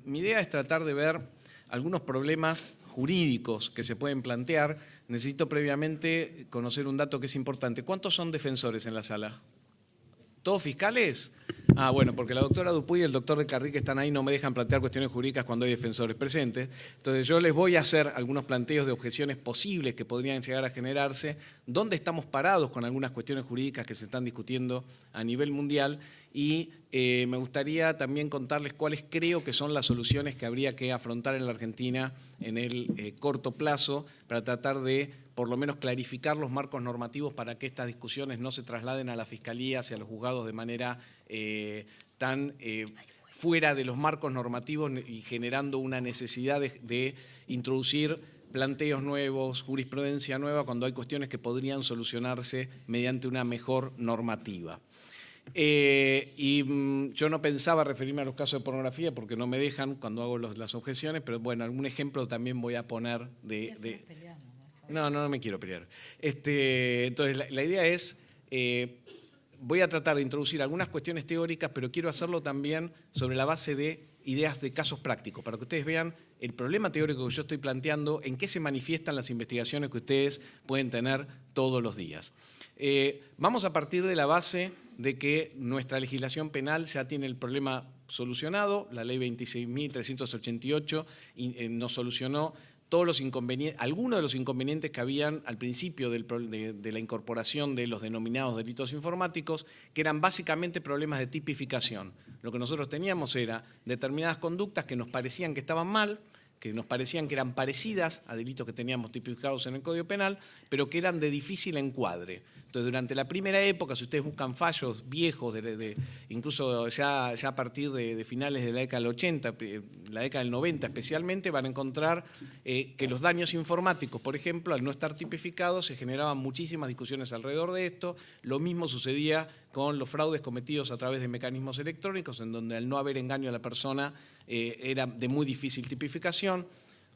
Mi idea es tratar de ver algunos problemas jurídicos que se pueden plantear. Necesito previamente conocer un dato que es importante. ¿Cuántos son defensores en la sala? ¿Todos fiscales? Ah, bueno, porque la doctora Dupuy y el doctor de Carrí que están ahí no me dejan plantear cuestiones jurídicas cuando hay defensores presentes. Entonces yo les voy a hacer algunos planteos de objeciones posibles que podrían llegar a generarse, dónde estamos parados con algunas cuestiones jurídicas que se están discutiendo a nivel mundial y me gustaría también contarles cuáles creo que son las soluciones que habría que afrontar en la Argentina en el corto plazo para tratar de por lo menos clarificar los marcos normativos para que estas discusiones no se trasladen a la Fiscalía hacia los juzgados de manera tan fuera de los marcos normativos y generando una necesidad de introducir planteos nuevos, jurisprudencia nueva, cuando hay cuestiones que podrían solucionarse mediante una mejor normativa. Yo no pensaba referirme a los casos de pornografía porque no me dejan cuando hago las objeciones, pero bueno, algún ejemplo también voy a poner de. No me quiero pelear. Entonces, la idea es, voy a tratar de introducir algunas cuestiones teóricas, pero quiero hacerlo también sobre la base de ideas de casos prácticos, para que ustedes vean el problema teórico que yo estoy planteando, en qué se manifiestan las investigaciones que ustedes pueden tener todos los días. Vamos a partir de la base de que nuestra legislación penal ya tiene el problema solucionado, la ley 26.388 nos solucionó todos los inconvenientes, algunos de los inconvenientes que habían al principio de la incorporación de los denominados delitos informáticos, que eran básicamente problemas de tipificación. Lo que nosotros teníamos era determinadas conductas que nos parecían que estaban mal, que nos parecían que eran parecidas a delitos que teníamos tipificados en el Código Penal, pero que eran de difícil encuadre. Entonces, durante la primera época, si ustedes buscan fallos viejos, incluso ya a partir de finales de la década del 80, la década del 90 especialmente, van a encontrar que los daños informáticos, por ejemplo, al no estar tipificados, se generaban muchísimas discusiones alrededor de esto. Lo mismo sucedía con los fraudes cometidos a través de mecanismos electrónicos, en donde al no haber engaño a la persona era de muy difícil tipificación.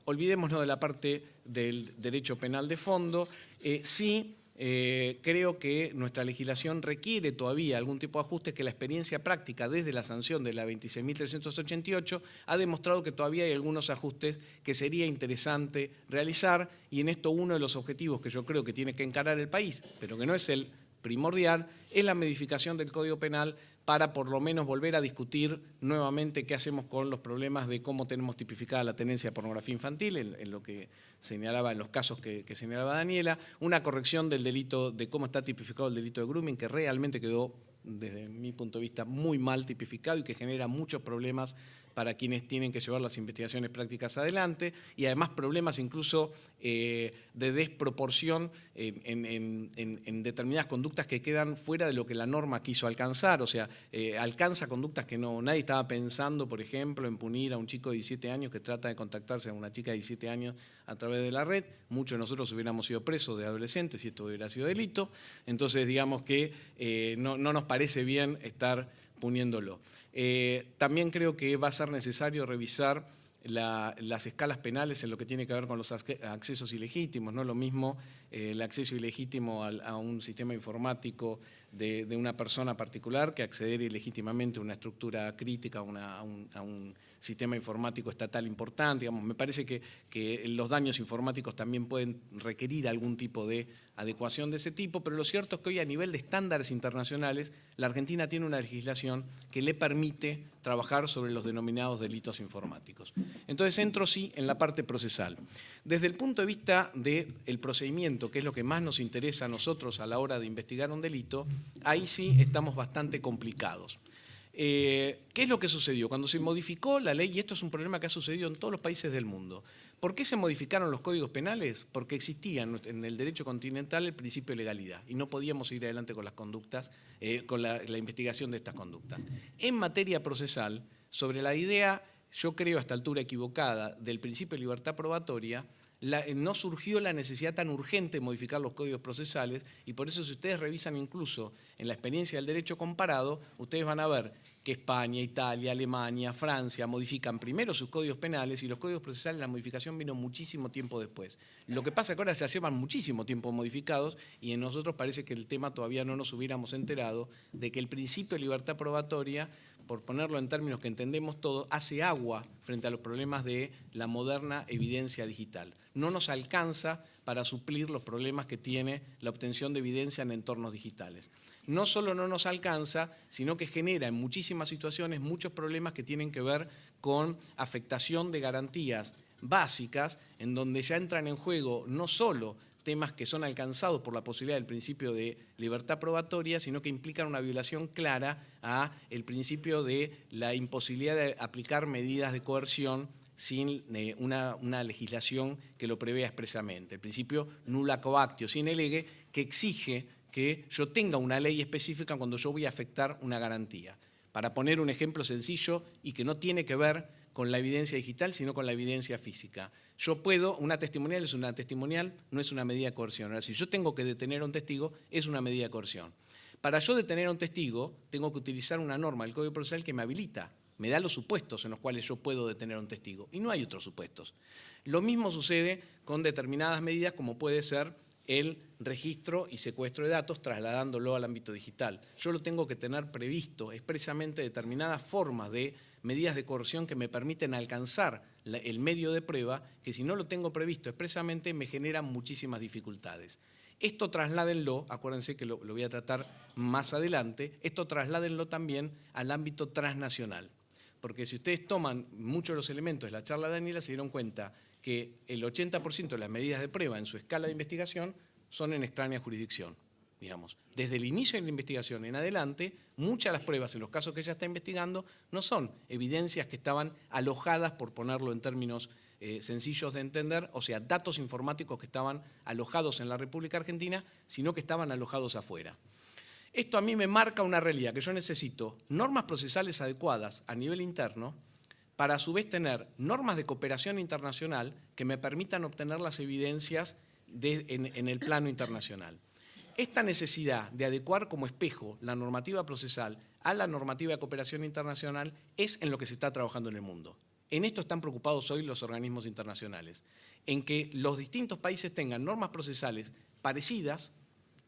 Olvidémonos de la parte del derecho penal de fondo. Creo que nuestra legislación requiere todavía algún tipo de ajustes que la experiencia práctica desde la sanción de la 26.388 ha demostrado que todavía hay algunos ajustes que sería interesante realizar, y en esto uno de los objetivos que yo creo que tiene que encarar el país, pero que no es el primordial, es la modificación del Código Penal para por lo menos volver a discutir nuevamente qué hacemos con los problemas de cómo tenemos tipificada la tenencia de pornografía infantil, en lo que señalaba, en los casos que señalaba Daniela, una corrección del delito, de cómo está tipificado el delito de grooming, que realmente quedó, desde mi punto de vista, muy mal tipificado y que genera muchos problemas para quienes tienen que llevar las investigaciones prácticas adelante, y además problemas incluso de desproporción en determinadas conductas que quedan fuera de lo que la norma quiso alcanzar. O sea, alcanza conductas que nadie estaba pensando, por ejemplo, en punir a un chico de 17 años que trata de contactarse a una chica de 17 años a través de la red. Muchos de nosotros hubiéramos sido presos de adolescentes si esto hubiera sido delito. Entonces, digamos que no nos parece bien estar puniéndolo. También creo que va a ser necesario revisar las escalas penales en lo que tiene que ver con los accesos ilegítimos. No es lo mismo el acceso ilegítimo a un sistema informático de una persona particular que acceder ilegítimamente a una estructura crítica, a un sistema informático estatal importante. Digamos, me parece que los daños informáticos también pueden requerir algún tipo de adecuación de ese tipo, pero lo cierto es que hoy a nivel de estándares internacionales, la Argentina tiene una legislación que le permite trabajar sobre los denominados delitos informáticos. Entonces entro sí en la parte procesal. Desde el punto de vista del procedimiento, que es lo que más nos interesa a nosotros a la hora de investigar un delito, ahí sí estamos bastante complicados. ¿Qué es lo que sucedió? Cuando se modificó la ley, y esto es un problema que ha sucedido en todos los países del mundo, ¿por qué se modificaron los códigos penales? Porque existía en el derecho continental el principio de legalidad y no podíamos ir adelante con las conductas, con la investigación de estas conductas. En materia procesal, sobre la idea, yo creo a esta altura equivocada, del principio de libertad probatoria, no surgió la necesidad tan urgente de modificar los códigos procesales, y por eso si ustedes revisan incluso en la experiencia del derecho comparado, ustedes van a ver que España, Italia, Alemania, Francia modifican primero sus códigos penales, y los códigos procesales, la modificación vino muchísimo tiempo después. Lo que pasa es que ahora ya llevan muchísimo tiempo modificados, y en nosotros parece que el tema todavía no nos hubiéramos enterado de que el principio de libertad probatoria por ponerlo en términos que entendemos todos, hace agua frente a los problemas de la moderna evidencia digital. No nos alcanza para suplir los problemas que tiene la obtención de evidencia en entornos digitales. No solo no nos alcanza, sino que genera en muchísimas situaciones muchos problemas que tienen que ver con afectación de garantías básicas, en donde ya entran en juego no solo temas que son alcanzados por la posibilidad del principio de libertad probatoria, sino que implican una violación clara al principio de la imposibilidad de aplicar medidas de coerción sin una legislación que lo prevea expresamente. El principio nulla coactio sine lege, que exige que yo tenga una ley específica cuando yo voy a afectar una garantía. Para poner un ejemplo sencillo y que no tiene que ver con la evidencia digital, sino con la evidencia física. Yo puedo, una testimonial es una testimonial, no es una medida de coerción. Ahora, si yo tengo que detener a un testigo, es una medida de coerción. Para yo detener a un testigo, tengo que utilizar una norma del Código Procesal que me habilita, me da los supuestos en los cuales yo puedo detener a un testigo, y no hay otros supuestos. Lo mismo sucede con determinadas medidas, como puede ser el registro y secuestro de datos, trasladándolo al ámbito digital. Yo lo tengo que tener previsto expresamente determinadas formas de medidas de coerción que me permiten alcanzar el medio de prueba, que si no lo tengo previsto expresamente me generan muchísimas dificultades. Esto trasládenlo, acuérdense que lo voy a tratar más adelante, esto trasládenlo también al ámbito transnacional. Porque si ustedes toman muchos de los elementos de la charla de Daniela, se dieron cuenta que el 80% de las medidas de prueba en su escala de investigación son en extraña jurisdicción. Digamos. Desde el inicio de la investigación en adelante, muchas de las pruebas en los casos que ella está investigando no son evidencias que estaban alojadas, por ponerlo en términos sencillos de entender, o sea, datos informáticos que estaban alojados en la República Argentina, sino que estaban alojados afuera. Esto a mí me marca una realidad, que yo necesito normas procesales adecuadas a nivel interno para a su vez tener normas de cooperación internacional que me permitan obtener las evidencias en el plano internacional. Esta necesidad de adecuar como espejo la normativa procesal a la normativa de cooperación internacional es en lo que se está trabajando en el mundo. En esto están preocupados hoy los organismos internacionales, en que los distintos países tengan normas procesales parecidas,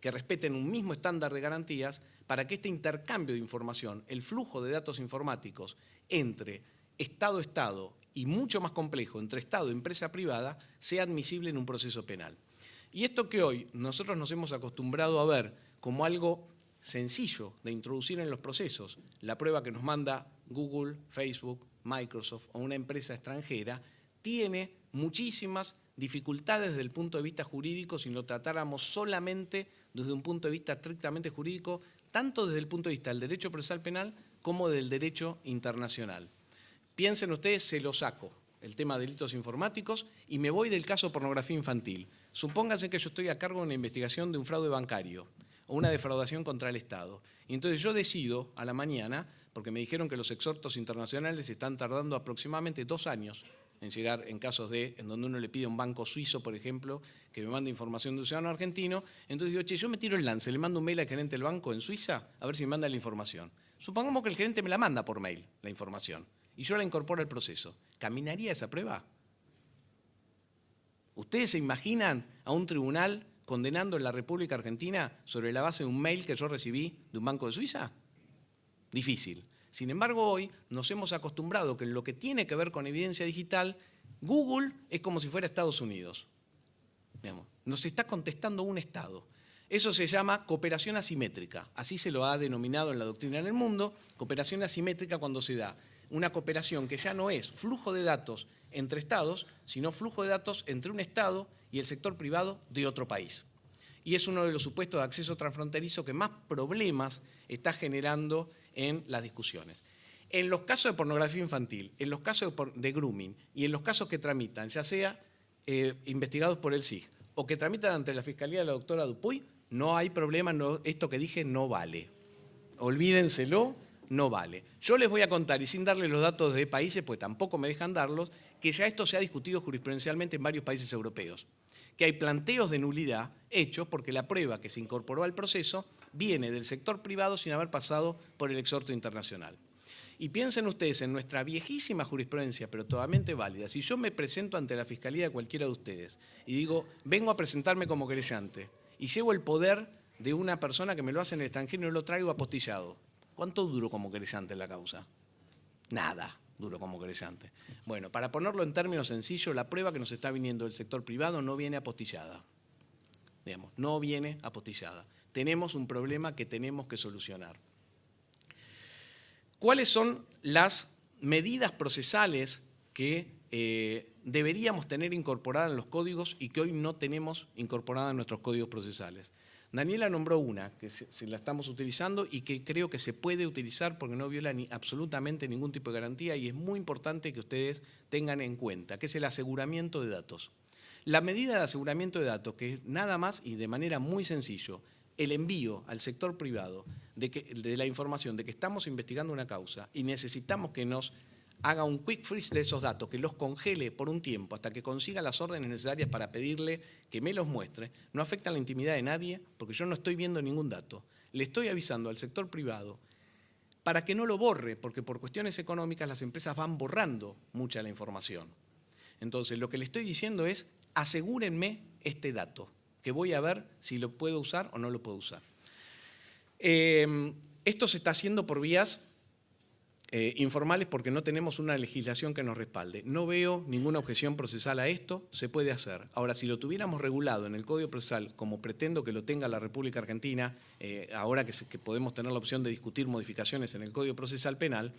que respeten un mismo estándar de garantías, para que este intercambio de información, el flujo de datos informáticos entre Estado-Estado y mucho más complejo entre Estado y empresa privada, sea admisible en un proceso penal. Y esto que hoy nosotros nos hemos acostumbrado a ver como algo sencillo de introducir en los procesos, la prueba que nos manda Google, Facebook, Microsoft o una empresa extranjera, tiene muchísimas dificultades desde el punto de vista jurídico si lo tratáramos solamente desde un punto de vista estrictamente jurídico, tanto desde el punto de vista del derecho procesal penal como del derecho internacional. Piensen ustedes, se lo saco, el tema de delitos informáticos, y me voy del caso de pornografía infantil. Supónganse que yo estoy a cargo de una investigación de un fraude bancario o una defraudación contra el Estado. Y entonces yo decido a la mañana, porque me dijeron que los exhortos internacionales están tardando aproximadamente 2 años en llegar en casos en donde uno le pide a un banco suizo, por ejemplo, que me mande información de un ciudadano argentino. Entonces digo, che, yo me tiro el lance, le mando un mail al gerente del banco en Suiza a ver si me manda la información. Supongamos que el gerente me la manda por mail, la información, y yo la incorporo al proceso. ¿Caminaría esa prueba? ¿Ustedes se imaginan a un tribunal condenando en la República Argentina sobre la base de un mail que yo recibí de un banco de Suiza? Difícil. Sin embargo, hoy nos hemos acostumbrado que en lo que tiene que ver con evidencia digital, Google es como si fuera Estados Unidos. Digamos, nos está contestando un Estado. Eso se llama cooperación asimétrica. Así se lo ha denominado en la doctrina en el mundo, cooperación asimétrica cuando se da una cooperación que ya no es flujo de datos entre Estados, sino flujo de datos entre un Estado y el sector privado de otro país. Y es uno de los supuestos de acceso transfronterizo que más problemas está generando en las discusiones. En los casos de pornografía infantil, en los casos de grooming y en los casos que tramitan, ya sea investigados por el SIG o que tramitan ante la Fiscalía de la doctora Dupuy, no hay problema, esto que dije no vale. Olvídenselo, no vale. Yo les voy a contar, y sin darles los datos de países, pues tampoco me dejan darlos, que ya esto se ha discutido jurisprudencialmente en varios países europeos, que hay planteos de nulidad hechos porque la prueba que se incorporó al proceso viene del sector privado sin haber pasado por el exhorto internacional. Y piensen ustedes en nuestra viejísima jurisprudencia, pero totalmente válida. Si yo me presento ante la Fiscalía de cualquiera de ustedes y digo, vengo a presentarme como querellante y llevo el poder de una persona que me lo hace en el extranjero y no lo traigo apostillado, ¿Cuánto duró como querellante en la causa? Nada duró como querellante. Bueno, para ponerlo en términos sencillos, la prueba que nos está viniendo del sector privado no viene apostillada. Digamos, no viene apostillada. Tenemos un problema que tenemos que solucionar. ¿Cuáles son las medidas procesales que deberíamos tener incorporadas en los códigos y que hoy no tenemos incorporadas en nuestros códigos procesales? Daniela nombró una que se la estamos utilizando y que creo que se puede utilizar porque no viola absolutamente ningún tipo de garantía y es muy importante que ustedes tengan en cuenta, que es el aseguramiento de datos. La medida de aseguramiento de datos, que es nada más y de manera muy sencillo, el envío al sector privado de la información de que estamos investigando una causa y necesitamos que nos haga un quick freeze de esos datos, que los congele por un tiempo hasta que consiga las órdenes necesarias para pedirle que me los muestre, no afecta la intimidad de nadie porque yo no estoy viendo ningún dato. Le estoy avisando al sector privado para que no lo borre, porque por cuestiones económicas las empresas van borrando mucha la información. Entonces, lo que le estoy diciendo es, asegúrenme este dato, que voy a ver si lo puedo usar o no lo puedo usar. Esto se está haciendo por vías informales porque no tenemos una legislación que nos respalde. No veo ninguna objeción procesal a esto, se puede hacer. Ahora, si lo tuviéramos regulado en el Código Procesal, como pretendo que lo tenga la República Argentina, ahora que podemos tener la opción de discutir modificaciones en el Código Procesal Penal,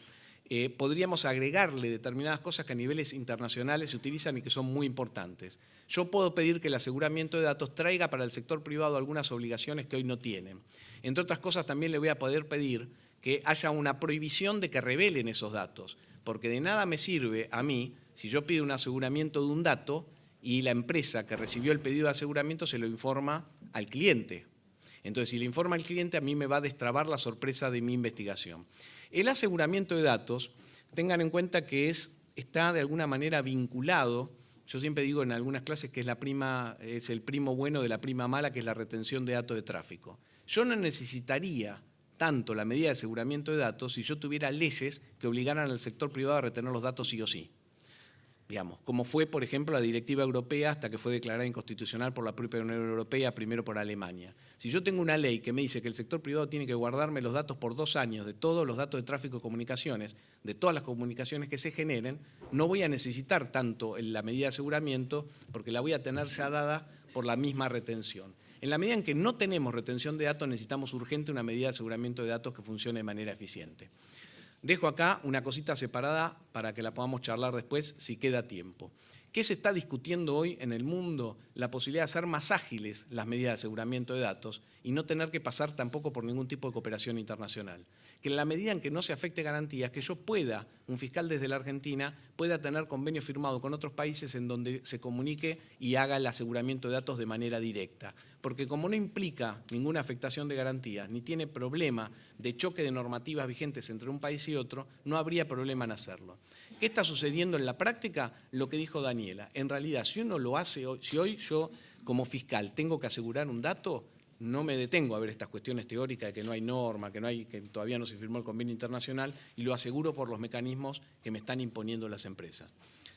podríamos agregarle determinadas cosas que a niveles internacionales se utilizan y que son muy importantes. Yo puedo pedir que el aseguramiento de datos traiga para el sector privado algunas obligaciones que hoy no tienen. Entre otras cosas, también le voy a poder pedir que haya una prohibición de que revelen esos datos, porque de nada me sirve a mí si yo pido un aseguramiento de un dato y la empresa que recibió el pedido de aseguramiento se lo informa al cliente. Entonces, si le informa al cliente, a mí me va a destrabar la sorpresa de mi investigación. El aseguramiento de datos, tengan en cuenta que está de alguna manera vinculado, yo siempre digo en algunas clases que es el primo bueno de la prima mala, que es la retención de datos de tráfico. Yo no necesitaría tanto la medida de aseguramiento de datos si yo tuviera leyes que obligaran al sector privado a retener los datos sí o sí. Digamos, como fue, por ejemplo, la directiva europea hasta que fue declarada inconstitucional por la propia Unión Europea, primero por Alemania. Si yo tengo una ley que me dice que el sector privado tiene que guardarme los datos por 2 años de todos los datos de tráfico de comunicaciones, de todas las comunicaciones que se generen, no voy a necesitar tanto la medida de aseguramiento porque la voy a tener ya dada por la misma retención. En la medida en que no tenemos retención de datos, necesitamos urgente una medida de aseguramiento de datos que funcione de manera eficiente. Dejo acá una cosita separada para que la podamos charlar después si queda tiempo. ¿Qué se está discutiendo hoy en el mundo? La posibilidad de hacer más ágiles las medidas de aseguramiento de datos y no tener que pasar tampoco por ningún tipo de cooperación internacional. Que en la medida en que no se afecte garantías, que yo pueda, un fiscal desde la Argentina, pueda tener convenio firmado con otros países en donde se comunique y haga el aseguramiento de datos de manera directa. Porque como no implica ninguna afectación de garantías, ni tiene problema de choque de normativas vigentes entre un país y otro, no habría problema en hacerlo. ¿Qué está sucediendo en la práctica? Lo que dijo Daniela. En realidad, si uno lo hace hoy, si hoy yo como fiscal tengo que asegurar un dato, no me detengo a ver estas cuestiones teóricas de que no hay norma, que todavía no se firmó el convenio internacional, y lo aseguro por los mecanismos que me están imponiendo las empresas.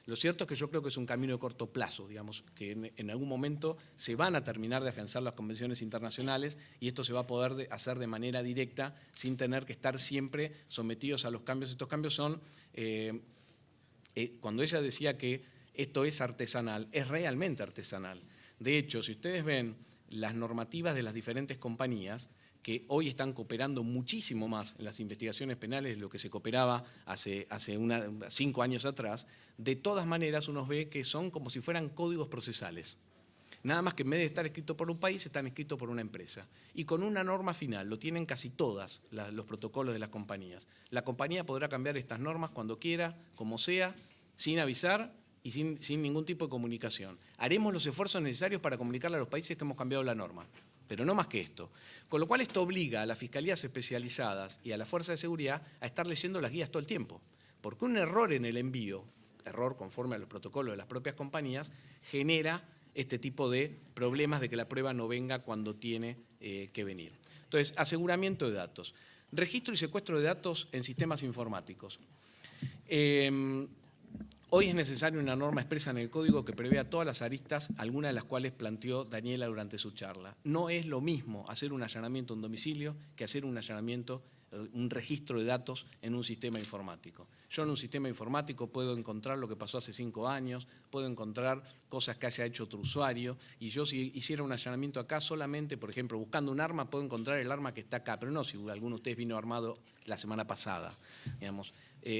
Lo cierto es que yo creo que es un camino de corto plazo, digamos, que en algún momento se van a terminar de afianzar las convenciones internacionales y esto se va a poder hacer de manera directa sin tener que estar siempre sometidos a los cambios. Estos cambios son, cuando ella decía que esto es artesanal, es realmente artesanal. De hecho, si ustedes ven las normativas de las diferentes compañías, que hoy están cooperando muchísimo más en las investigaciones penales de lo que se cooperaba hace 5 años atrás, de todas maneras uno ve que son como si fueran códigos procesales. Nada más que en vez de estar escritos por un país, están escritos por una empresa. Y con una norma final, lo tienen casi todas los protocolos de las compañías. La compañía podrá cambiar estas normas cuando quiera, como sea, sin avisar y sin ningún tipo de comunicación. Haremos los esfuerzos necesarios para comunicarle a los países que hemos cambiado la norma, pero no más que esto. Con lo cual esto obliga a las fiscalías especializadas y a la fuerza de seguridad a estar leyendo las guías todo el tiempo. Porque un error en el envío, error conforme a los protocolos de las propias compañías, genera este tipo de problemas de que la prueba no venga cuando tiene que venir. Entonces, aseguramiento de datos. Registro y secuestro de datos en sistemas informáticos. Hoy es necesaria una norma expresa en el código que prevea todas las aristas, algunas de las cuales planteó Daniela durante su charla. No es lo mismo hacer un allanamiento en domicilio que hacer un allanamiento un registro de datos en un sistema informático. Yo en un sistema informático puedo encontrar lo que pasó hace 5 años, puedo encontrar cosas que haya hecho otro usuario, y yo si hiciera un allanamiento acá solamente, por ejemplo, buscando un arma, puedo encontrar el arma que está acá, pero no si alguno de ustedes vino armado la semana pasada, digamos.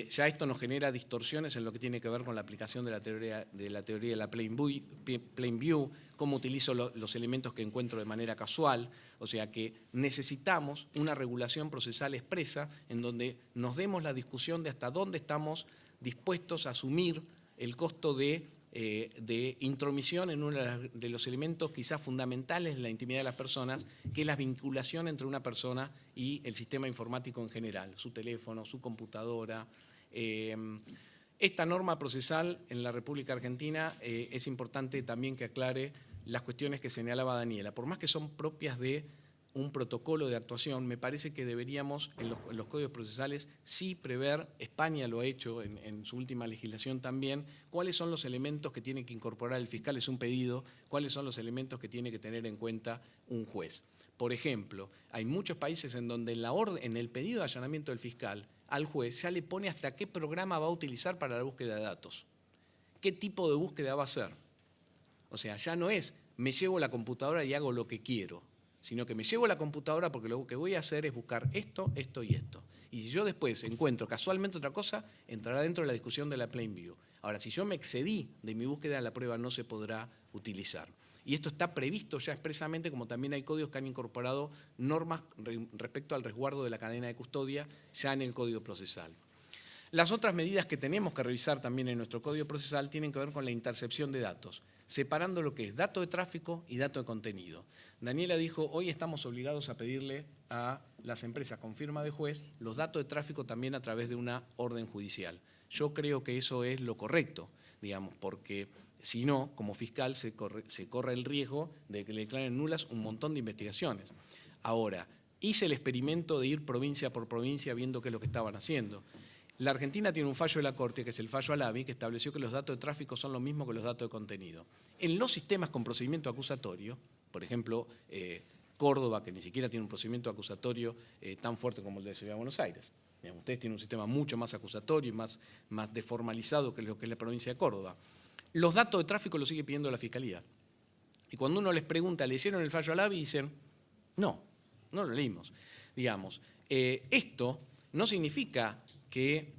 Ya esto nos genera distorsiones en lo que tiene que ver con la aplicación de la teoría de la plain view, cómo utilizo los elementos que encuentro de manera casual, o sea que necesitamos una regulación procesal expresa en donde nos demos la discusión de hasta dónde estamos dispuestos a asumir el costo de intromisión en uno de los elementos quizás fundamentales de la intimidad de las personas, que es la vinculación entre una persona y el sistema informático en general, su teléfono, su computadora. Esta norma procesal en la República Argentina es importante también que aclare las cuestiones que señalaba Daniela. Por más que son propias de un protocolo de actuación, me parece que deberíamos en los códigos procesales sí prever, España lo ha hecho en su última legislación también, cuáles son los elementos que tiene que incorporar el fiscal, es un pedido, cuáles son los elementos que tiene que tener en cuenta un juez. Por ejemplo, hay muchos países en donde en el pedido de allanamiento del fiscal al juez ya le pone hasta qué programa va a utilizar para la búsqueda de datos, qué tipo de búsqueda va a hacer. O sea, ya no es me llevo la computadora y hago lo que quiero, sino que me llevo la computadora porque lo que voy a hacer es buscar esto, esto y esto. Y si yo después encuentro casualmente otra cosa, entrará dentro de la discusión de la plain view. Ahora, si yo me excedí de mi búsqueda, la prueba no se podrá utilizar. Y esto está previsto ya expresamente, como también hay códigos que han incorporado normas respecto al resguardo de la cadena de custodia ya en el Código Procesal. Las otras medidas que tenemos que revisar también en nuestro Código Procesal tienen que ver con la intercepción de datos, separando lo que es dato de tráfico y dato de contenido. Daniela dijo, hoy estamos obligados a pedirle a las empresas con firma de juez los datos de tráfico también a través de una orden judicial. Yo creo que eso es lo correcto, digamos, porque si no, como fiscal se corre el riesgo de que le declaren nulas un montón de investigaciones. Ahora, hice el experimento de ir provincia por provincia viendo qué es lo que estaban haciendo. La Argentina tiene un fallo de la Corte, que es el fallo Alavi, que estableció que los datos de tráfico son lo mismo que los datos de contenido. En los sistemas con procedimiento acusatorio, por ejemplo, Córdoba, que ni siquiera tiene un procedimiento acusatorio tan fuerte como el de Ciudad de Buenos Aires. Ustedes tienen un sistema mucho más acusatorio y más deformalizado que lo que es la provincia de Córdoba. Los datos de tráfico los sigue pidiendo la Fiscalía. Y cuando uno les pregunta, ¿leyeron el fallo Alavi? Dicen, no lo leímos. Digamos, esto no significa que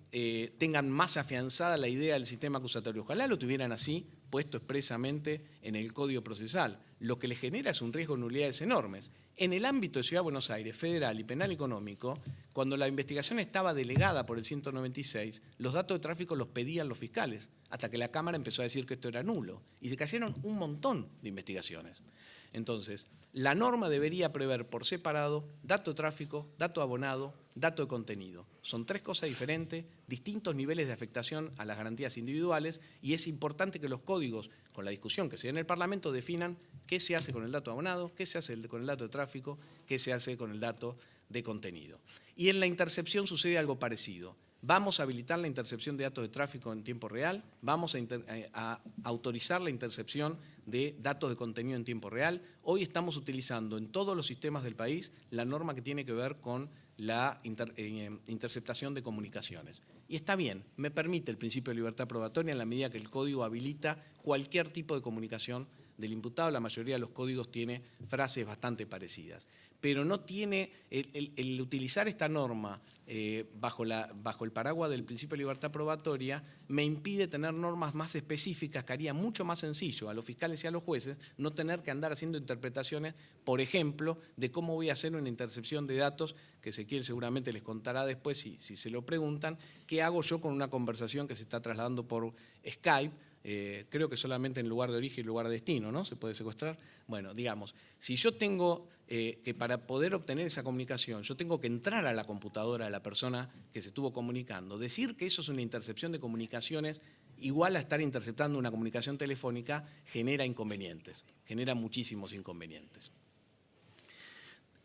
tengan más afianzada la idea del sistema acusatorio. Ojalá lo tuvieran así, puesto expresamente en el Código Procesal. Lo que les genera es un riesgo de nulidades enormes. En el ámbito de Ciudad de Buenos Aires, federal y penal económico, cuando la investigación estaba delegada por el 196, los datos de tráfico los pedían los fiscales, hasta que la Cámara empezó a decir que esto era nulo. Y se cayeron un montón de investigaciones. Entonces, la norma debería prever por separado dato de tráfico, dato abonado, dato de contenido. Son 3 cosas diferentes, distintos niveles de afectación a las garantías individuales, y es importante que los códigos, con la discusión que se da en el Parlamento, definan qué se hace con el dato abonado, qué se hace con el dato de tráfico, qué se hace con el dato de contenido. Y en la intercepción sucede algo parecido. Vamos a habilitar la intercepción de datos de tráfico en tiempo real, vamos a autorizar la intercepción de datos de contenido en tiempo real. Hoy estamos utilizando en todos los sistemas del país la norma que tiene que ver con la interceptación de comunicaciones. Y está bien, me permite el principio de libertad probatoria en la medida que el código habilita cualquier tipo de comunicación del imputado. La mayoría de los códigos tiene frases bastante parecidas. Pero no tiene, el utilizar esta norma bajo el paraguas del principio de libertad probatoria me impide tener normas más específicas que haría mucho más sencillo a los fiscales y a los jueces no tener que andar haciendo interpretaciones, por ejemplo, de cómo voy a hacer una intercepción de datos, que Ezequiel seguramente les contará después si se lo preguntan, qué hago yo con una conversación que se está trasladando por Skype. Creo que solamente en lugar de origen y lugar de destino, ¿no? Se puede secuestrar. Bueno, digamos, si yo tengo que para poder obtener esa comunicación, yo tengo que entrar a la computadora de la persona que se estuvo comunicando, decir que eso es una intercepción de comunicaciones igual a estar interceptando una comunicación telefónica genera inconvenientes, genera muchísimos inconvenientes.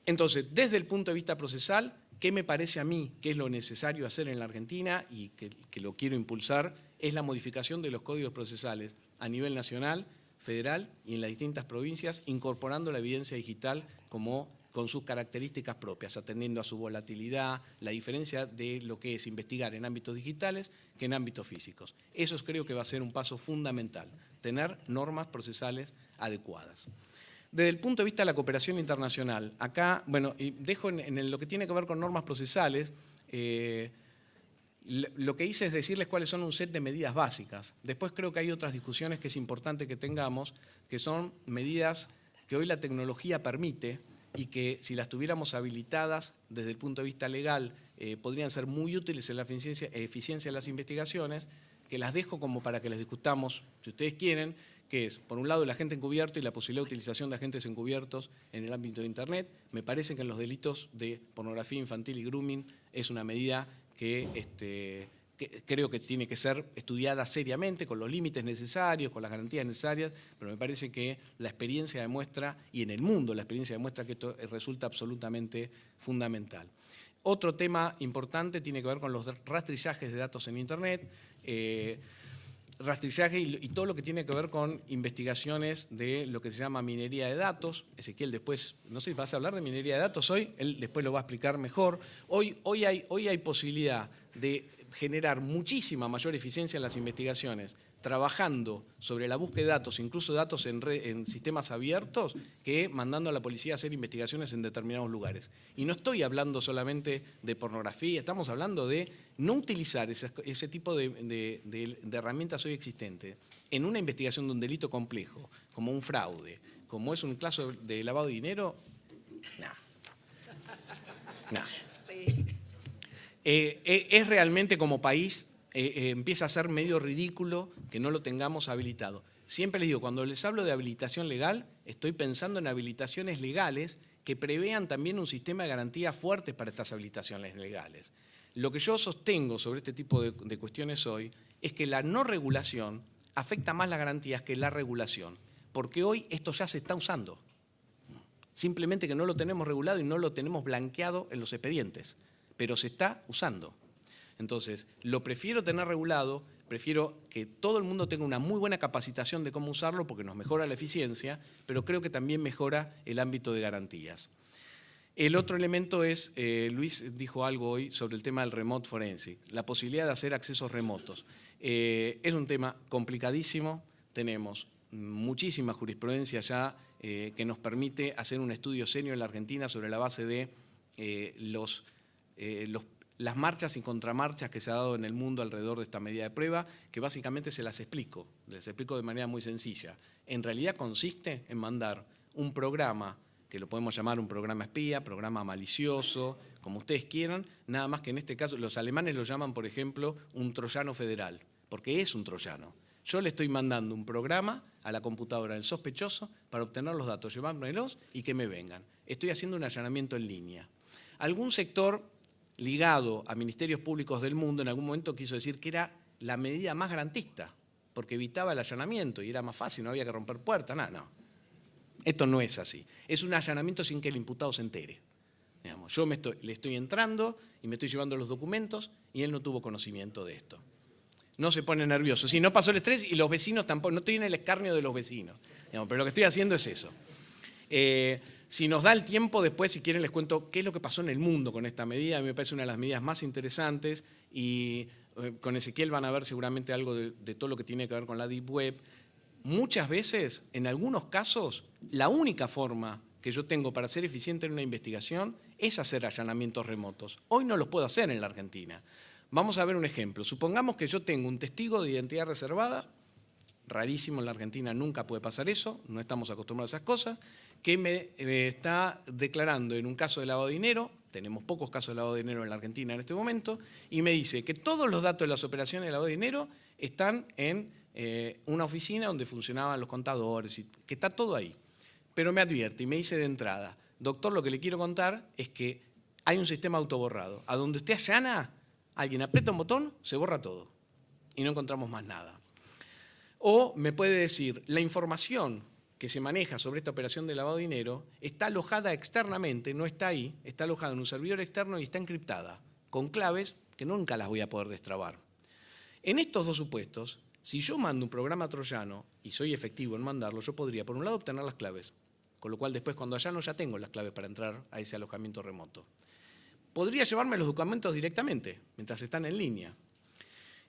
Entonces, desde el punto de vista procesal, ¿qué me parece a mí que es lo necesario hacer en la Argentina y que lo quiero impulsar? Es la modificación de los códigos procesales a nivel nacional, federal y en las distintas provincias, incorporando la evidencia digital como con sus características propias, atendiendo a su volatilidad, la diferencia de lo que es investigar en ámbitos digitales que en ámbitos físicos. Eso creo que va a ser un paso fundamental, tener normas procesales adecuadas. Desde el punto de vista de la cooperación internacional, acá, bueno, y dejo en lo que tiene que ver con normas procesales, lo que hice es decirles cuáles son un set de medidas básicas. Después creo que hay otras discusiones que es importante que tengamos, que son medidas que hoy la tecnología permite y que si las tuviéramos habilitadas desde el punto de vista legal podrían ser muy útiles en la eficiencia de las investigaciones, que las dejo como para que las discutamos, si ustedes quieren, que es, por un lado, el agente encubierto y la posibilidad de utilización de agentes encubiertos en el ámbito de Internet. Me parece que en los delitos de pornografía infantil y grooming es una medida que creo que tiene que ser estudiada seriamente, con los límites necesarios, con las garantías necesarias, pero me parece que la experiencia demuestra, y en el mundo la experiencia demuestra que esto resulta absolutamente fundamental. Otro tema importante tiene que ver con los rastrillajes de datos en Internet, rastrillaje y todo lo que tiene que ver con investigaciones de lo que se llama minería de datos. Ezequiel después, no sé, ¿vas a hablar de minería de datos hoy? Él después lo va a explicar mejor. Hoy hay posibilidad de generar muchísima mayor eficiencia en las investigaciones trabajando sobre la búsqueda de datos, incluso datos en sistemas abiertos, que mandando a la policía a hacer investigaciones en determinados lugares. Y no estoy hablando solamente de pornografía, estamos hablando de no utilizar ese tipo de herramientas hoy existentes en una investigación de un delito complejo, como un fraude, como es un caso de lavado de dinero. No. Sí. Es realmente como país, empieza a ser medio ridículo que no lo tengamos habilitado. Siempre les digo, cuando les hablo de habilitación legal, estoy pensando en habilitaciones legales que prevean también un sistema de garantías fuertes para estas habilitaciones legales. Lo que yo sostengo sobre este tipo de cuestiones hoy es que la no regulación afecta más las garantías que la regulación, porque hoy esto ya se está usando. Simplemente que no lo tenemos regulado y no lo tenemos blanqueado en los expedientes, pero se está usando. Entonces, lo prefiero tener regulado, prefiero que todo el mundo tenga una muy buena capacitación de cómo usarlo porque nos mejora la eficiencia, pero creo que también mejora el ámbito de garantías. El otro elemento es, Luis dijo algo hoy sobre el tema del remote forensic, la posibilidad de hacer accesos remotos. Es un tema complicadísimo, tenemos muchísima jurisprudencia ya que nos permite hacer un estudio serio en la Argentina sobre la base de las marchas y contramarchas que se ha dado en el mundo alrededor de esta medida de prueba, que básicamente les explico de manera muy sencilla. En realidad consiste en mandar un programa, que lo podemos llamar un programa espía, programa malicioso, como ustedes quieran, nada más que en este caso, los alemanes lo llaman, por ejemplo, un troyano federal, porque es un troyano. Yo le estoy mandando un programa a la computadora del sospechoso para obtener los datos, llevármelos y que me vengan. Estoy haciendo un allanamiento en línea. Algún sector ligado a ministerios públicos del mundo en algún momento quiso decir que era la medida más garantista, porque evitaba el allanamiento y era más fácil, no había que romper puertas, no. Esto no es así. Es un allanamiento sin que el imputado se entere. Digamos, yo le estoy entrando y me estoy llevando los documentos y él no tuvo conocimiento de esto. No se pone nervioso. Sí, no pasó el estrés y los vecinos tampoco, no estoy en el escarnio de los vecinos. Digamos, pero lo que estoy haciendo es eso. Si nos da el tiempo, después, si quieren, les cuento qué es lo que pasó en el mundo con esta medida. A mí me parece una de las medidas más interesantes y con Ezequiel van a ver seguramente algo de todo lo que tiene que ver con la Deep Web. Muchas veces, en algunos casos, la única forma que yo tengo para ser eficiente en una investigación es hacer allanamientos remotos. Hoy no los puedo hacer en la Argentina. Vamos a ver un ejemplo. Supongamos que yo tengo un testigo de identidad reservada, rarísimo en la Argentina, nunca puede pasar eso, no estamos acostumbrados a esas cosas, que me está declarando en un caso de lavado de dinero, tenemos pocos casos de lavado de dinero en la Argentina en este momento, y me dice que todos los datos de las operaciones de lavado de dinero están en una oficina donde funcionaban los contadores, y que está todo ahí. Pero me advierte y me dice de entrada, doctor, lo que le quiero contar es que hay un sistema autoborrado. A donde usted allana, alguien aprieta un botón, se borra todo y no encontramos más nada. O me puede decir, la información que se maneja sobre esta operación de lavado de dinero está alojada externamente, no está ahí, está alojada en un servidor externo y está encriptada, con claves que nunca las voy a poder destrabar. En estos dos supuestos, si yo mando un programa troyano y soy efectivo en mandarlo, yo podría, por un lado, obtener las claves, con lo cual después cuando allano ya tengo las claves para entrar a ese alojamiento remoto. Podría llevarme los documentos directamente, mientras están en línea.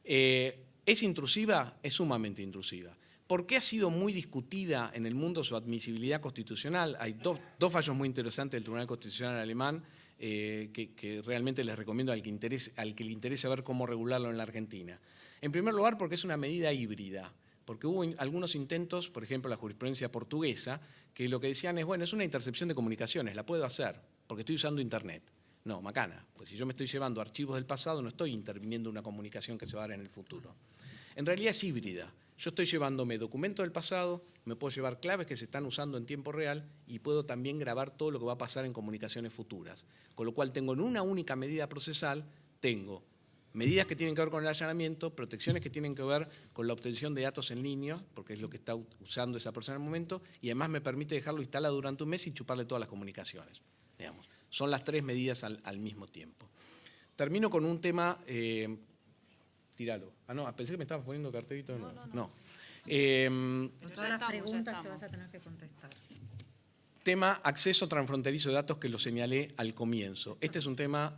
¿Es intrusiva? Es sumamente intrusiva. ¿Por qué ha sido muy discutida en el mundo su admisibilidad constitucional? Hay dos fallos muy interesantes del Tribunal Constitucional alemán que realmente les recomiendo al que le interese ver cómo regularlo en la Argentina. En primer lugar, porque es una medida híbrida, porque hubo algunos intentos, por ejemplo, la jurisprudencia portuguesa, que lo que decían es, bueno, es una intercepción de comunicaciones, la puedo hacer, porque estoy usando Internet. No, macana, pues si yo me estoy llevando archivos del pasado, no estoy interviniendo en una comunicación que se va a dar en el futuro. En realidad es híbrida. Yo estoy llevándome documentos del pasado, me puedo llevar claves que se están usando en tiempo real y puedo también grabar todo lo que va a pasar en comunicaciones futuras. Con lo cual tengo en una única medida procesal, tengo medidas que tienen que ver con el allanamiento, protecciones que tienen que ver con la obtención de datos en línea, porque es lo que está usando esa persona en el momento, y además me permite dejarlo instalado durante un mes y chuparle todas las comunicaciones, digamos. Son las tres medidas al mismo tiempo. Termino con un tema... Tíralo. Ah, no, pensé que me estabas poniendo cartelito. No. Todas las preguntas que vas a tener que contestar. Tema acceso transfronterizo de datos que lo señalé al comienzo. Este es un tema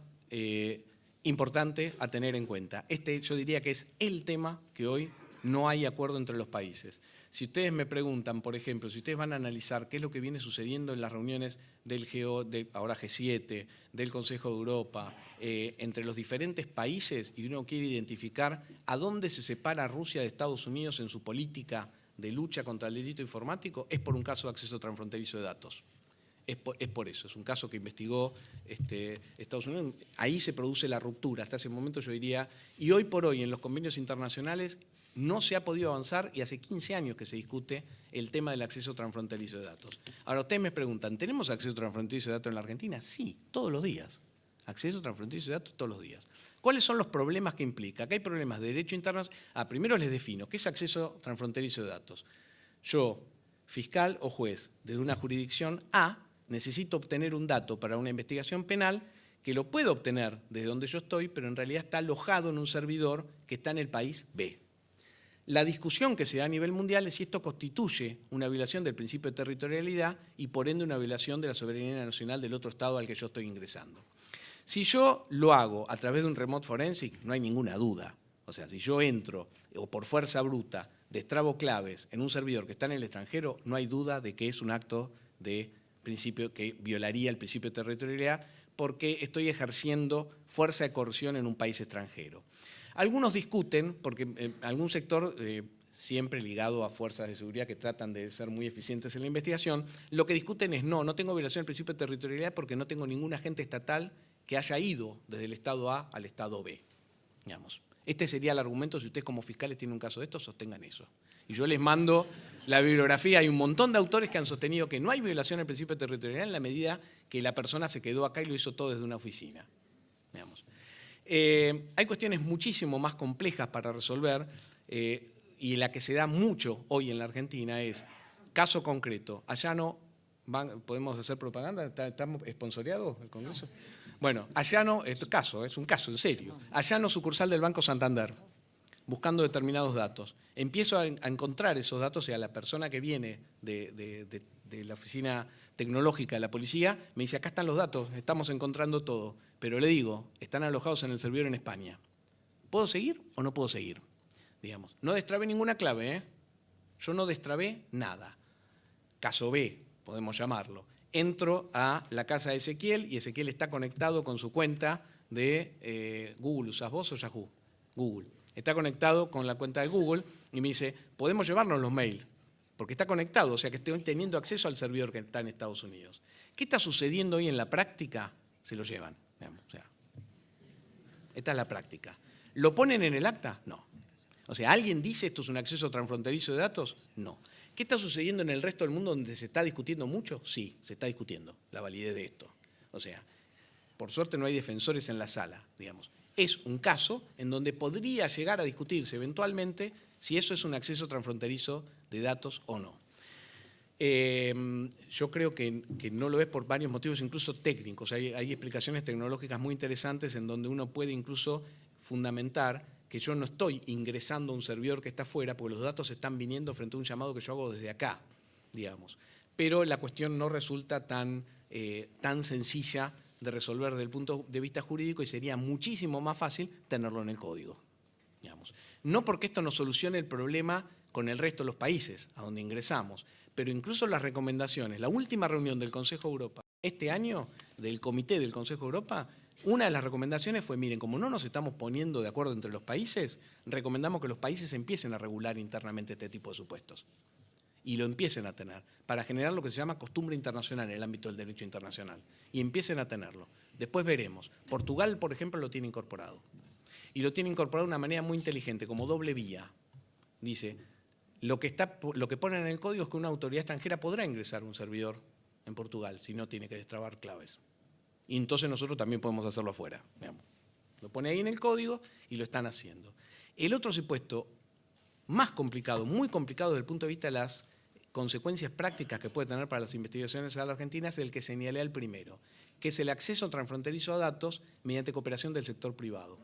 importante a tener en cuenta. Este yo diría que es el tema que hoy no hay acuerdo entre los países. Si ustedes me preguntan, por ejemplo, si ustedes van a analizar qué es lo que viene sucediendo en las reuniones del ahora G7, del Consejo de Europa, entre los diferentes países, y uno quiere identificar a dónde se separa Rusia de Estados Unidos en su política de lucha contra el delito informático, es por un caso de acceso transfronterizo de datos. Es por eso, es un caso que investigó Estados Unidos, ahí se produce la ruptura, hasta ese momento yo diría, y hoy por hoy en los convenios internacionales no se ha podido avanzar y hace 15 años que se discute el tema del acceso transfronterizo de datos. Ahora ustedes me preguntan, ¿tenemos acceso transfronterizo de datos en la Argentina? Sí, todos los días. Acceso transfronterizo de datos todos los días. ¿Cuáles son los problemas que implica? Acá hay problemas de derecho internacional. Primero les defino, ¿qué es acceso transfronterizo de datos? Yo, fiscal o juez, desde una jurisdicción A, necesito obtener un dato para una investigación penal que lo puedo obtener desde donde yo estoy, pero en realidad está alojado en un servidor que está en el país B. La discusión que se da a nivel mundial es si esto constituye una violación del principio de territorialidad y por ende una violación de la soberanía nacional del otro Estado al que yo estoy ingresando. Si yo lo hago a través de un remote forensic, no hay ninguna duda. O sea, si yo entro o por fuerza bruta destrabo claves en un servidor que está en el extranjero, no hay duda de que es un acto de principio que violaría el principio de territorialidad porque estoy ejerciendo fuerza de coerción en un país extranjero. Algunos discuten, porque algún sector siempre ligado a fuerzas de seguridad que tratan de ser muy eficientes en la investigación, lo que discuten es no tengo violación del principio de territorialidad porque no tengo ningún agente estatal que haya ido desde el Estado A al Estado B. Digamos. Este sería el argumento, si ustedes como fiscales tienen un caso de esto, sostengan eso. Y yo les mando la bibliografía, hay un montón de autores que han sostenido que no hay violación del principio de territorialidad en la medida que la persona se quedó acá y lo hizo todo desde una oficina. Digamos. Hay cuestiones muchísimo más complejas para resolver y la que se da mucho hoy en la Argentina es, caso concreto, allano, ¿podemos hacer propaganda? ¿Estamos esponsoreados el Congreso? Bueno, allano, es un caso en serio, allano sucursal del Banco Santander, buscando determinados datos. Empiezo a encontrar esos datos y a la persona que viene de la oficina tecnológica de la policía me dice, acá están los datos, estamos encontrando todo. Pero le digo, están alojados en el servidor en España. ¿Puedo seguir o no puedo seguir? Digamos, no destrabé ninguna clave, ¿eh? Yo no destrabé nada. Caso B, podemos llamarlo. Entro a la casa de Ezequiel y Ezequiel está conectado con su cuenta de Google. ¿Usás vos o Yahoo? Google. Está conectado con la cuenta de Google y me dice, ¿podemos llevarnos los mails? Porque está conectado, o sea que estoy teniendo acceso al servidor que está en Estados Unidos. ¿Qué está sucediendo hoy en la práctica? Se lo llevan. O sea, esta es la práctica. ¿Lo ponen en el acta? No. O sea, ¿alguien dice esto es un acceso transfronterizo de datos? No. ¿Qué está sucediendo en el resto del mundo donde se está discutiendo mucho? Sí, se está discutiendo la validez de esto. O sea, por suerte no hay defensores en la sala, digamos. Es un caso en donde podría llegar a discutirse eventualmente si eso es un acceso transfronterizo de datos o no. Yo creo que no lo es por varios motivos, incluso técnicos. Hay explicaciones tecnológicas muy interesantes en donde uno puede incluso fundamentar que yo no estoy ingresando a un servidor que está afuera, porque los datos están viniendo frente a un llamado que yo hago desde acá, digamos. pero la cuestión no resulta tan sencilla de resolver desde el punto de vista jurídico y sería muchísimo más fácil tenerlo en el código, digamos. No porque esto nos solucione el problema con el resto de los países a donde ingresamos, pero incluso las recomendaciones, la última reunión del Consejo de Europa este año, del Comité del Consejo de Europa, una de las recomendaciones fue, miren, como no nos estamos poniendo de acuerdo entre los países, recomendamos que los países empiecen a regular internamente este tipo de supuestos y lo empiecen a tener, para generar lo que se llama costumbre internacional en el ámbito del derecho internacional, y empiecen a tenerlo. Después veremos. Portugal, por ejemplo, lo tiene incorporado. Y lo tiene incorporado de una manera muy inteligente, como doble vía. Dice, lo que ponen en el código es que una autoridad extranjera podrá ingresar un servidor en Portugal, si no tiene que destrabar claves. Y entonces nosotros también podemos hacerlo afuera. Digamos. Lo pone ahí en el código y lo están haciendo. El otro supuesto más complicado, muy complicado desde el punto de vista de las consecuencias prácticas que puede tener para las investigaciones a la Argentina es el que señalé al primero, que es el acceso transfronterizo a datos mediante cooperación del sector privado.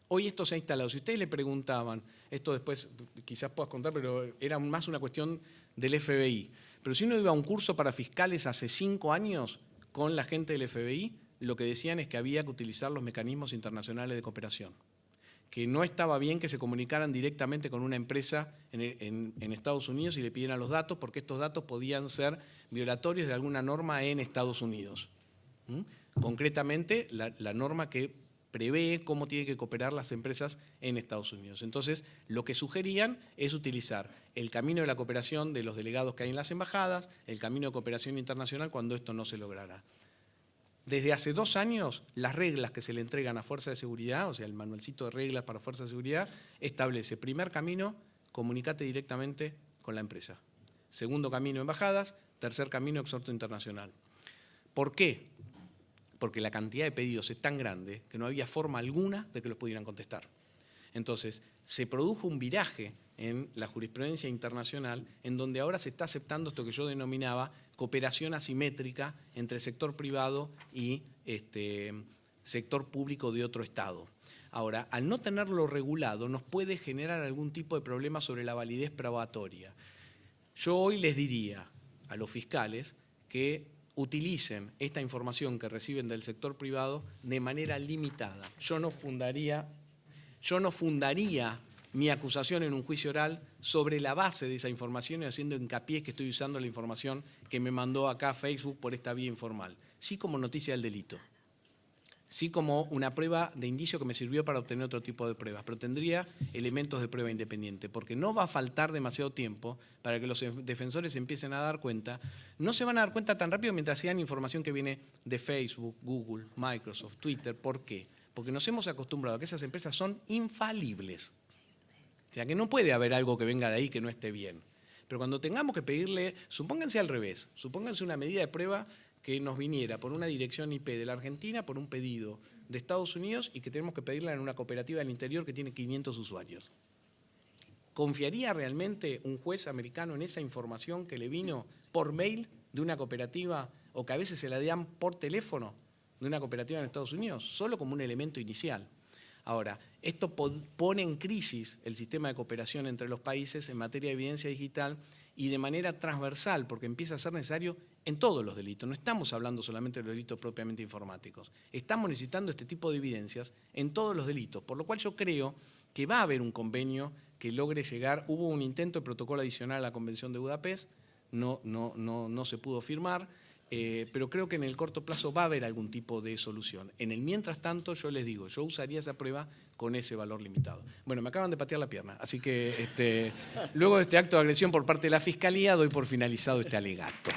Hoy esto se ha instalado. Si ustedes le preguntaban, esto después quizás puedas contar, pero era más una cuestión del FBI, pero si uno iba a un curso para fiscales hace 5 años con la gente del FBI, lo que decían es que había que utilizar los mecanismos internacionales de cooperación, que no estaba bien que se comunicaran directamente con una empresa en Estados Unidos y le pidieran los datos, porque estos datos podían ser violatorios de alguna norma en Estados Unidos. Concretamente, la norma que prevé cómo tienen que cooperar las empresas en Estados Unidos. Entonces, lo que sugerían es utilizar el camino de la cooperación de los delegados que hay en las embajadas, el camino de cooperación internacional cuando esto no se lograra. Desde hace 2 años, las reglas que se le entregan a Fuerza de Seguridad, o sea, el manualcito de reglas para Fuerza de Seguridad, establece, primer camino, comunicate directamente con la empresa. Segundo camino, embajadas. Tercer camino, exhorto internacional. ¿Por qué? Porque la cantidad de pedidos es tan grande que no había forma alguna de que los pudieran contestar. Entonces, se produjo un viraje en la jurisprudencia internacional en donde ahora se está aceptando esto que yo denominaba cooperación asimétrica entre el sector privado y sector público de otro Estado. Ahora, al no tenerlo regulado, nos puede generar algún tipo de problema sobre la validez probatoria. Yo hoy les diría a los fiscales que utilicen esta información que reciben del sector privado de manera limitada. Yo no fundaría mi acusación en un juicio oral sobre la base de esa información y haciendo hincapié que estoy usando la información que me mandó acá Facebook por esta vía informal. Sí como noticia del delito, sí como una prueba de indicio que me sirvió para obtener otro tipo de pruebas, pero tendría elementos de prueba independiente, porque no va a faltar demasiado tiempo para que los defensores empiecen a dar cuenta. No se van a dar cuenta tan rápido mientras sean información que viene de Facebook, Google, Microsoft, Twitter. ¿Por qué? Porque nos hemos acostumbrado a que esas empresas son infalibles. O sea, que no puede haber algo que venga de ahí que no esté bien. Pero cuando tengamos que pedirle, supónganse al revés, supónganse una medida de prueba que nos viniera por una dirección IP de la Argentina, por un pedido de Estados Unidos y que tenemos que pedirla en una cooperativa del interior que tiene 500 usuarios. ¿Confiaría realmente un juez americano en esa información que le vino por mail de una cooperativa o que a veces se la dan por teléfono de una cooperativa en Estados Unidos? Solo como un elemento inicial. Ahora, esto pone en crisis el sistema de cooperación entre los países en materia de evidencia digital y de manera transversal, porque empieza a ser necesario en todos los delitos. No estamos hablando solamente de los delitos propiamente informáticos. Estamos necesitando este tipo de evidencias en todos los delitos, por lo cual yo creo que va a haber un convenio que logre llegar. Hubo un intento de protocolo adicional a la Convención de Budapest, no se pudo firmar. Pero creo que en el corto plazo va a haber algún tipo de solución. En el mientras tanto, yo les digo, yo usaría esa prueba con ese valor limitado. Bueno, me acaban de patear la pierna, así que luego de este acto de agresión por parte de la Fiscalía, doy por finalizado este alegato.